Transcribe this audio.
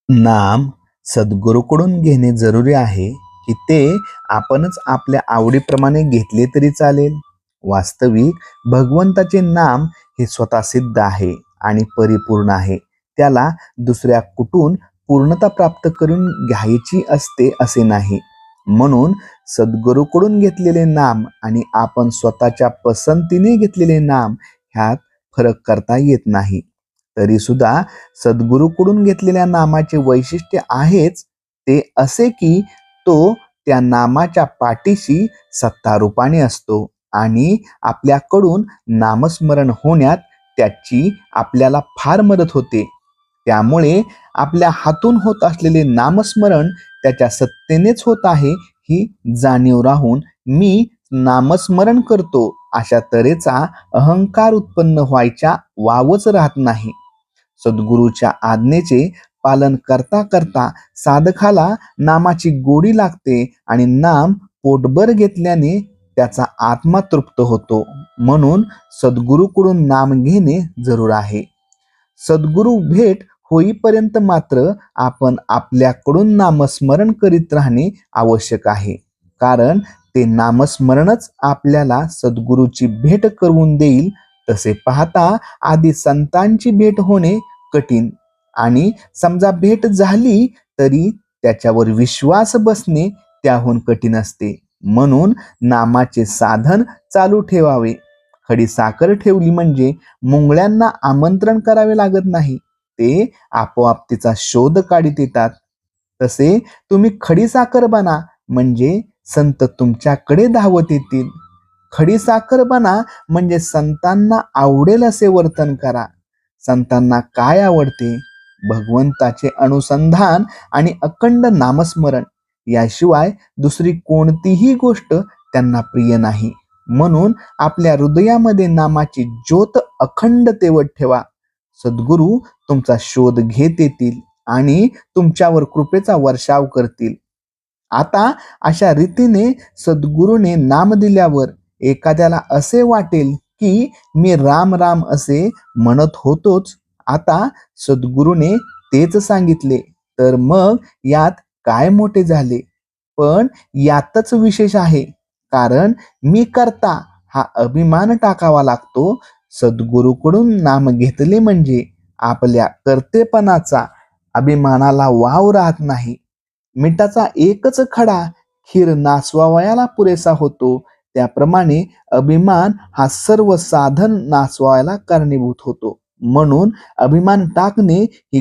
नाम सद्गुरूकडून घेणे जरुरी आहे की ते आपणच आपल्या आवडीप्रमाणे घेतले तरी चालेल? वास्तविक भगवंताचे नाम हे स्वतः सिद्ध आहे आणि परिपूर्ण आहे. त्याला दुसऱ्या कुठून पूर्णता प्राप्त करून घ्यायची असते असे नाही. म्हणून सद्गुरूकडून घेतलेले नाम आणि आपण स्वतःच्या पसंतीने घेतलेले नाम ह्यात फरक करता येत नाही. तरी सुद्धा सद्गुरूकडून घेतलेल्या नामाचे वैशिष्ट्य आहेच ते असे की तो त्या नामाच्या पाठीशी सत्तारूपाने असतो आणि आपल्याकडून नामस्मरण होण्यात त्याची आपल्याला फार मदत होते. त्यामुळे आपल्या हातून होत असलेले नामस्मरण त्याच्या सत्तेनेच होत आहे ही जाणीव राहून मी नामस्मरण करतो अशा तऱ्हेचा अहंकार उत्पन्न व्हायच्या वावच राहत नाही. सद्गुरूच्या आज्ञेचे पालन करता करता साधकाला नामाची गोडी लागते आणि नाम पोटभर घेतल्याने त्याचा आत्मा तृप्त होतो. म्हणून सद्गुरूकडून नाम घेणे जरूर आहे. सद्गुरू भेट होईपर्यंत मात्र आपण आपल्याकडून नामस्मरण करीत राहणे आवश्यक आहे. कारण ते नामस्मरणच आपल्याला सद्गुरूची भेट करून देईल. तसे पाहता आधी संतांची भेट होणे कठीण आणि समजा भेट झाली तरी त्याच्यावर विश्वास बसणे त्याहून कठीण असते. म्हणून नामाचे साधन चालू ठेवावे. खडीसाखर ठेवली म्हणजे मुंगळ्यांना आमंत्रण करावे लागत नाही, ते आपोआप तिचा शोध काढीत येतात. तसे तुम्ही खडीसाखर बना म्हणजे संत तुमच्याकडे धावत येतील. खडीसाखर बना म्हणजे संतांना आवडेल असे वर्तन करा. संतांना काय आवडते? भगवंताचे अनुसंधान आणि अखंड नामस्मरण याशिवाय दुसरी कोणतीही गोष्ट त्यांना प्रिय नाही. म्हणून आपल्या हृदयामध्ये नामाची ज्योत अखंड तेवत ठेवा. सद्गुरू तुमचा शोध घेत येतील आणि तुमच्यावर कृपेचा वर्षाव करतील. आता अशा रीतीने सद्गुरूने नाम दिल्यावर एखाद्याला असे वाटेल की मी राम राम असे म्हणत होतोच, आता सद्गुरूने तेच सांगितले तर मग यात काय मोठे झाले. पण यातच विशेष आहे, कारण मी करता हा अभिमान टाकावा लागतो. सद्गुरूकडून नाम घेतले म्हणजे आपल्या कर्तेपणाचा अभिमानाला वाव राहत नाही. मिठाचा एकच खडा खीर नासवावयाला पुरेसा होतो, त्याप्रमाणे अभिमान हा सर्व साधन नासवायला कारणीभूत होतो. म्हणून अभिमान टाकणे ही